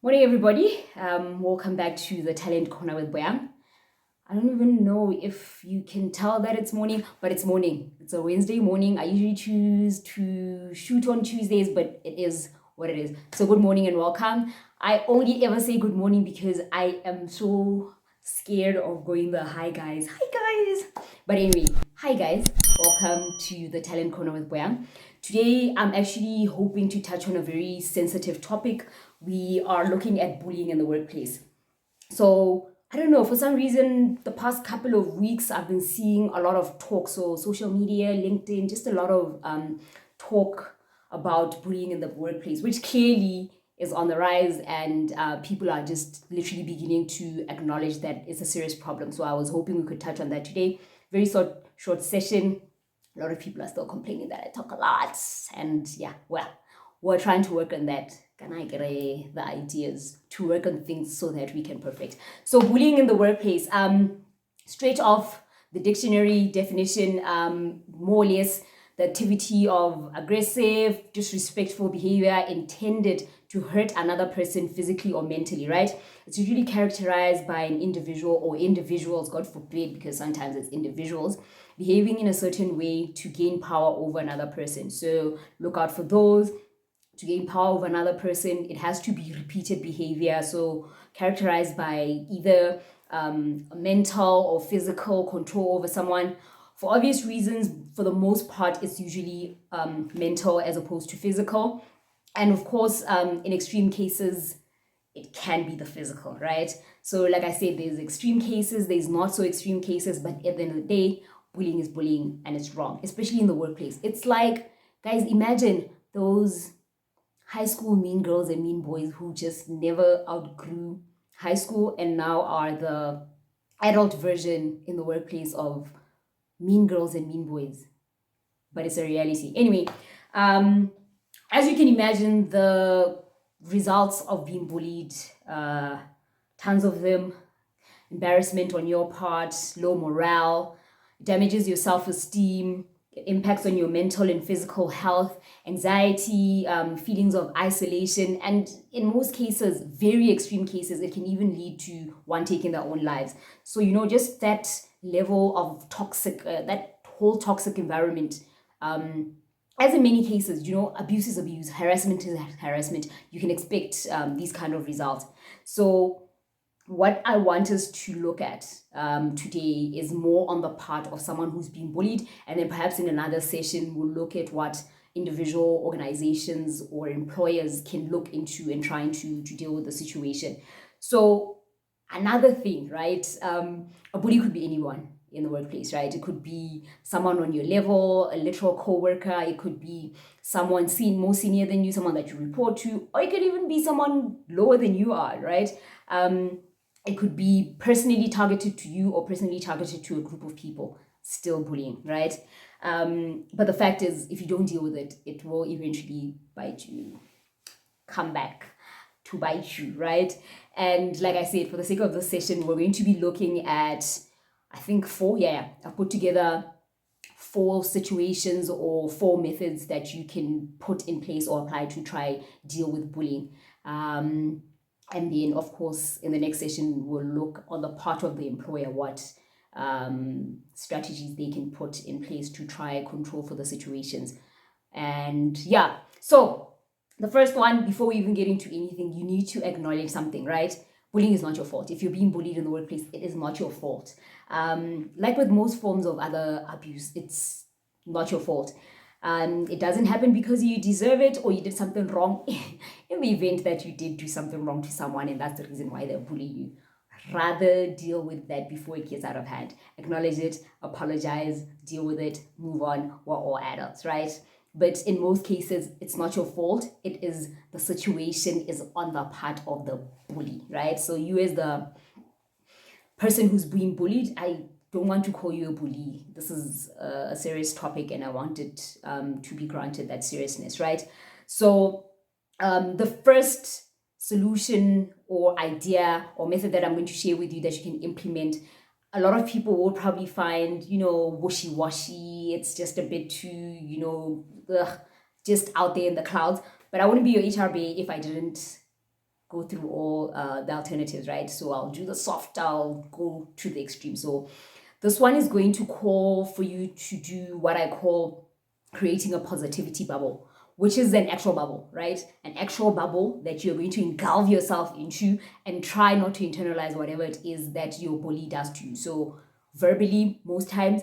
Morning, everybody. Welcome back to the Talent Corner with Boyang. I don't even know if you can tell that it's morning, but it's morning. It's a Wednesday morning. I usually choose to shoot on Tuesdays, but it is what it is. So, good morning and welcome. I only ever say good morning because I am so scared of going the hi guys. Hi guys. But anyway, hi guys. Welcome to the Talent Corner with Boyang. Today, I'm actually hoping to touch on a very sensitive topic. We are looking at bullying in the workplace. So I don't know, for some reason, the past couple of weeks, I've been seeing a lot of talk. So social media, LinkedIn, just a lot of talk about bullying in the workplace, which clearly is on the rise, and people are just literally beginning to acknowledge that it's a serious problem. So I was hoping we could touch on that today. Very short session. A lot of people are still complaining that I talk a lot, and yeah, well, we're trying to work on that. Can I get the ideas to work on things so that we can perfect? So bullying in the workplace, straight off the dictionary definition, more or less the activity of aggressive, disrespectful behavior intended to hurt another person physically or mentally, right? It's usually characterized by an individual or individuals, God forbid, because sometimes it's individuals, behaving in a certain way to gain power over another person. So look out for those. To gain power over another person, it has to be repeated behavior, so characterized by either mental or physical control over someone. For obvious reasons, for the most part, it's usually mental as opposed to physical. And of course, in extreme cases, it can be the physical, right? So, like I said, there's extreme cases, there's not so extreme cases, but at the end of the day, bullying is bullying and it's wrong, especially in the workplace. It's like, guys, imagine those high school mean girls and mean boys who just never outgrew high school and now are the adult version in the workplace of mean girls and mean boys. But it's a reality. Anyway, as you can imagine, the results of being bullied, tons of them, embarrassment on your part, low morale, damages your self-esteem, it impacts on your mental and physical health, anxiety, feelings of isolation, and in most cases, very extreme cases, it can even lead to one taking their own lives. So, just that level of toxic, that whole toxic environment, as in many cases, abuse is abuse, harassment is harassment. You can expect these kind of results. So, what I want us to look at today is more on the part of someone who's been bullied, and then perhaps in another session we'll look at what individual organizations or employers can look into in trying to deal with the situation. So another thing, right? A bully could be anyone in the workplace, right? It could be someone on your level, a literal co-worker. It could be someone more senior than you, someone that you report to, or it could even be someone lower than you are, right? It could be personally targeted to you or personally targeted to a group of people. Still bullying, right? But the fact is, if you don't deal with it, it will eventually bite you, come back to bite you, right? And like I said, for the sake of this session, we're going to be looking at, I think, I put together 4 situations or 4 methods that you can put in place or apply to try deal with bullying. And then, of course, in the next session, we'll look on the part of the employer what strategies they can put in place to try control for the situations. And yeah, so the first one, before we even get into anything, you need to acknowledge something, right? Bullying is not your fault. If you're being bullied in the workplace, it is not your fault. Like with most forms of other abuse, it's not your fault. It doesn't happen because you deserve it or you did something wrong. In the event that you did do something wrong to someone and that's the reason why they're bullying you, rather deal with that before it gets out of hand. Acknowledge it, apologize, deal with it, move on. We're all adults, right? But in most cases, it's not your fault. It is the situation is on the part of the bully, right? So you as the person who's being bullied, I don't want to call you a bully. This is a serious topic and I want it to be granted that seriousness, right? So the first solution or idea or method that I'm going to share with you that you can implement, a lot of people will probably find, wishy-washy. It's just a bit too, just out there in the clouds. But I wouldn't be your HRBA if I didn't go through all the alternatives, right? So I'll do the soft, I'll go to the extreme. So this one is going to call for you to do what I call creating a positivity bubble, which is an actual bubble, right? An actual bubble that you're going to engulf yourself into and try not to internalize whatever it is that your bully does to you. So verbally, most times,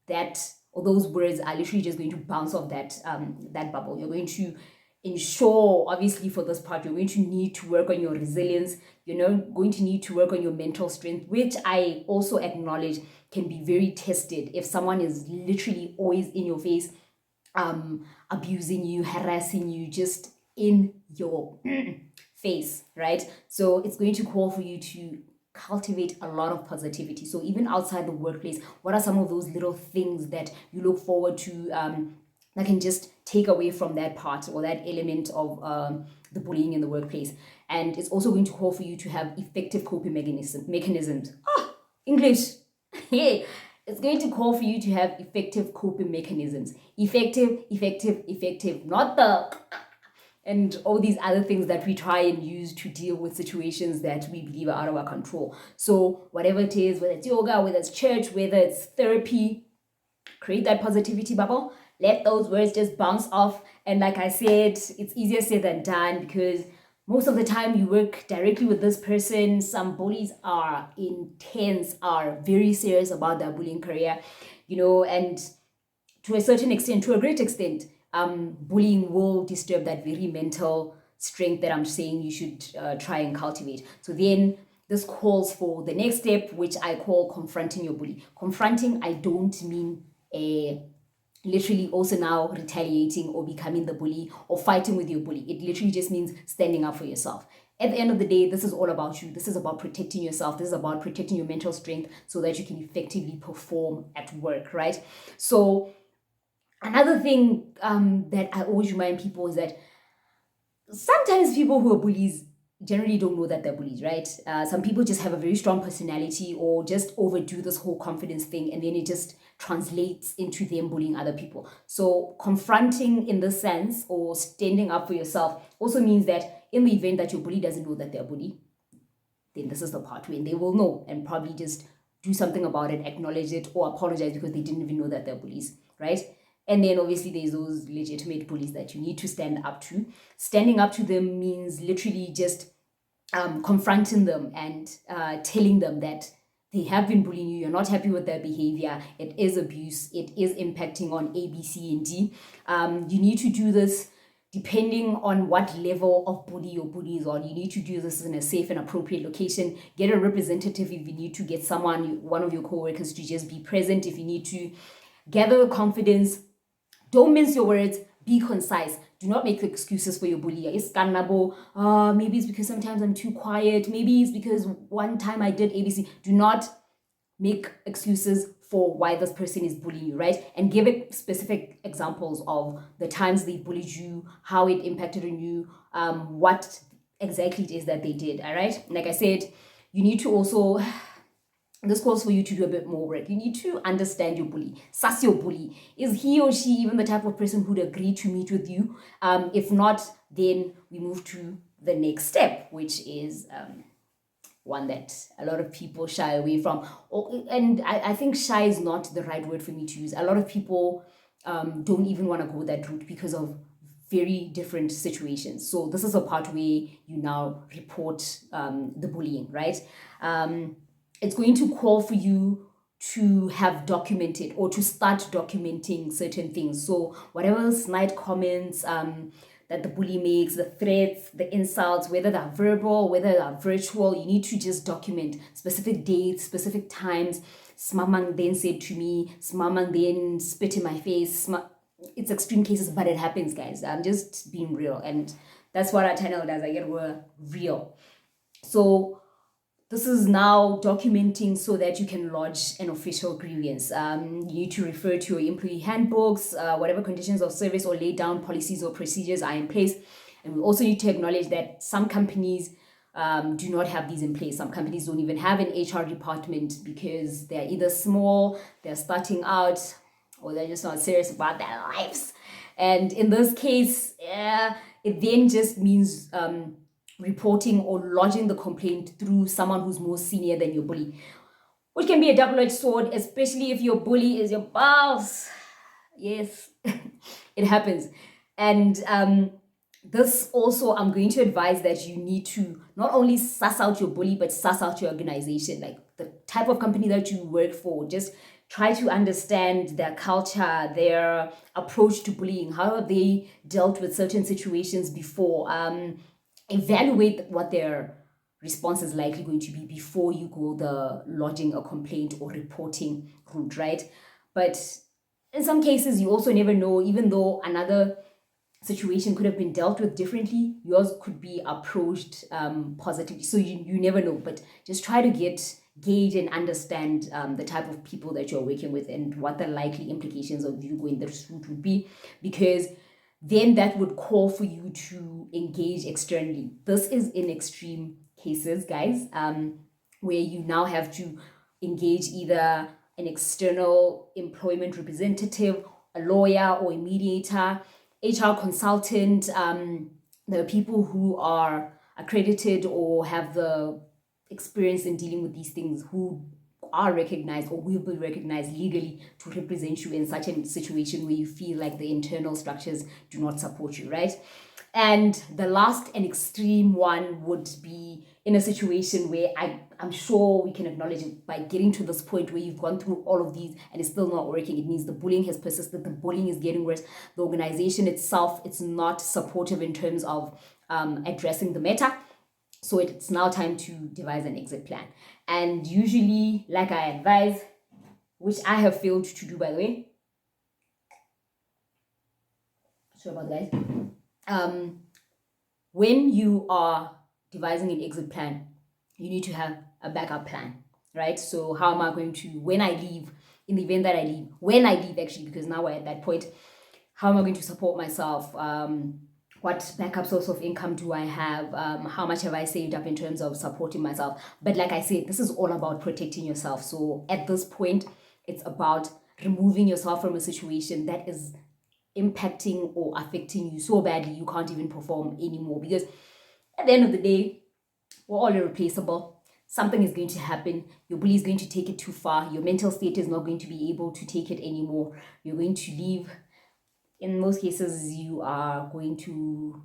that or those words are literally just going to bounce off that bubble. You're going to ensure, obviously, for this part, you're going to need to work on your resilience. You're going to need to work on your mental strength, which I also acknowledge can be very tested if someone is literally always in your face, abusing you, harassing you, just in your face, right? So it's going to call for you to cultivate a lot of positivity. So even outside the workplace, what are some of those little things that you look forward to that can just take away from that part or that element of the bullying in the workplace? And it's also going to call for you to have effective coping mechanisms. English. Hey, it's going to call for you to have effective coping mechanisms. Effective, not the and all these other things that we try and use to deal with situations that we believe are out of our control. So whatever it is, whether it's yoga, whether it's church, whether it's therapy, create that positivity bubble. Let those words just bounce off. And like I said, it's easier said than done because most of the time you work directly with this person. Some bullies are intense, are very serious about their bullying career, and to a certain extent, to a great extent, bullying will disturb that very mental strength that I'm saying you should try and cultivate. So then this calls for the next step, which I call confronting your bully. Confronting, I don't mean literally also now retaliating or becoming the bully or fighting with your bully. It literally just means standing up for yourself. At the end of the day, this is all about you. This is about protecting yourself. This is about protecting your mental strength so that you can effectively perform at work, right? So another thing that I always remind people is that sometimes people who are bullies generally don't know that they're bullies, right? Some people just have a very strong personality or just overdo this whole confidence thing, and then it just translates into them bullying other people. So confronting in this sense or standing up for yourself also means that in the event that your bully doesn't know that they're bullied, then this is the part when they will know and probably just do something about it, acknowledge it, or apologize because they didn't even know that they're bullies, right? And then obviously there's those legitimate bullies that you need to stand up to. Standing up to them means literally just confronting them and telling them that they have been bullying you, you're not happy with their behavior, it is abuse, it is impacting on A, B, C, and D. You need to do this depending on what level of bully your bully is on. You need to do this in a safe and appropriate location. Get a representative if you need to get one of your co-workers to just be present. If you need to gather the confidence, don't mince your words, be concise. Do not make excuses for your bully. Maybe it's because sometimes I'm too quiet. Maybe it's because one time I did ABC. Do not make excuses for why this person is bullying you, right? And give it specific examples of the times they bullied you, how it impacted on you, what exactly it is that they did, all right? Like I said, you need to also... This calls for you to do a bit more work. You need to understand your bully. Suss your bully. Is he or she even the type of person who'd agree to meet with you? If not, then we move to the next step, which is one that a lot of people shy away from. And I think shy is not the right word for me to use. A lot of people don't even want to go that route because of very different situations. So this is a part where you now report the bullying, right? It's going to call for you to have documented or to start documenting certain things. So whatever snide comments that the bully makes, the threats, the insults, whether they're verbal, whether they're virtual, you need to just document specific dates, specific times. Smamang then said to me, Smamang then spit in my face. It's extreme cases, but it happens, guys. I'm just being real. And that's what our channel does. I get we're real. So this is now documenting so that you can lodge an official grievance. You need to refer to your employee handbooks, whatever conditions of service or lay down policies or procedures are in place. And we also need to acknowledge that some companies do not have these in place. Some companies don't even have an HR department because they're either small, they're starting out, or they're just not serious about their lives. And in this case, it then just means reporting or lodging the complaint through someone who's more senior than your bully, which can be a double-edged sword, especially if your bully is your boss. Yes, it happens. And this also, I'm going to advise that you need to not only suss out your bully, but suss out your organization, like the type of company that you work for. Just try to understand their culture, their approach to bullying, how have they dealt with certain situations before. Evaluate what their response is likely going to be before you go the lodging a complaint or reporting route, right? But in some cases, you also never know, even though another situation could have been dealt with differently, yours could be approached positively. So you never know, but just try to gauge and understand the type of people that you're working with and what the likely implications of you going this route would be, because then that would call for you to engage externally. This is in extreme cases, guys, where you now have to engage either an external employment representative, a lawyer or a mediator, HR consultant. There are people who are accredited or have the experience in dealing with these things who are recognized or will be recognized legally to represent you in such a situation where you feel like the internal structures do not support you, right? And the last and extreme one would be in a situation where I'm sure we can acknowledge it, by getting to this point where you've gone through all of these and it's still not working. It means the bullying has persisted, the bullying is getting worse, the organization itself, it's not supportive in terms of addressing the matter. So it's now time to devise an exit plan. And usually, like I advise, which I have failed to do, by the way. Sorry about that, guys. When you are devising an exit plan, you need to have a backup plan, right? So how am I going to, when I leave, in the event that I leave, when I leave actually, because now we're at that point, how am I going to support myself? What backup source of income do I have? How much have I saved up in terms of supporting myself? But like I said, this is all about protecting yourself. So at this point, it's about removing yourself from a situation that is impacting or affecting you so badly you can't even perform anymore. Because at the end of the day, we're all irreplaceable. Something is going to happen. Your bully is going to take it too far. Your mental state is not going to be able to take it anymore. You're going to leave. In most cases, you are going to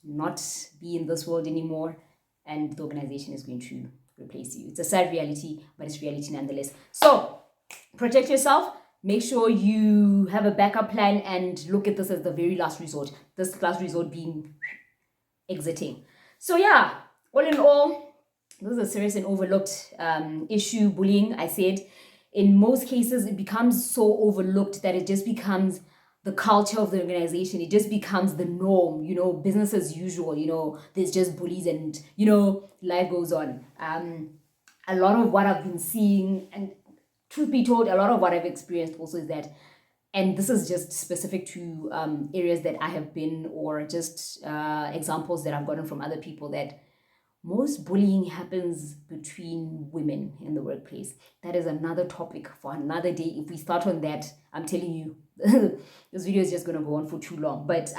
not be in this world anymore, and the organization is going to replace you. It's a sad reality, but it's reality nonetheless. So protect yourself. Make sure you have a backup plan and look at this as the very last resort. This last resort being exiting. So yeah, all in all, this is a serious and overlooked issue, bullying. I said in most cases, it becomes so overlooked that it just becomes the culture of the organization. It just becomes the norm, business as usual, there's just bullies and, life goes on. A lot of what I've been seeing, and truth be told, a lot of what I've experienced also is that, and this is just specific to areas that I have been, or just examples that I've gotten from other people, that most bullying happens between women in the workplace. That is another topic for another day. If we start on that, I'm telling you, this video is just going to go on for too long. But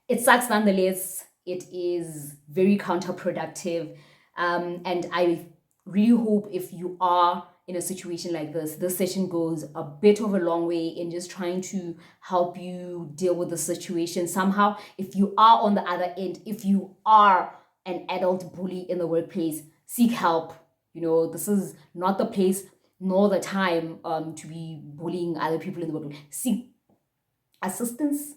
it sucks nonetheless. It is very counterproductive. And I really hope if you are in a situation like this session goes a bit of a long way in just trying to help you deal with the situation somehow. If you are on the other end, if you are an adult bully in the workplace, seek help. This is not the place nor the time to be bullying other people in the workplace. Seek assistance.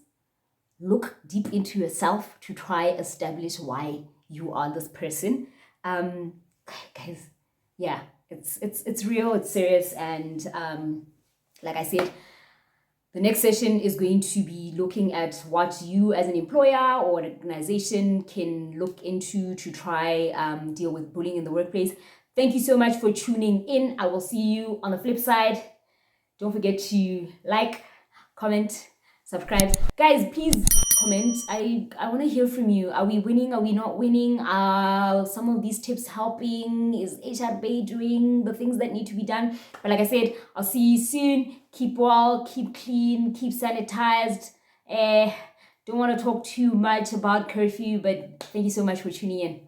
Look deep into yourself to try establish why you are this person. Guys, yeah, it's real, it's serious, and like I said, the next session is going to be looking at what you as an employer or an organization can look into to try deal with bullying in the workplace. Thank you so much for tuning in. I will see you on the flip side. Don't forget to like, comment, subscribe. Guys, please comment. I want to hear from you. Are we winning? Are we not winning? Are some of these tips helping? Is HR Bay doing the things that need to be done? But like I said, I'll see you soon. Keep well, keep clean, keep sanitized. Don't want to talk too much about curfew, but thank you so much for tuning in.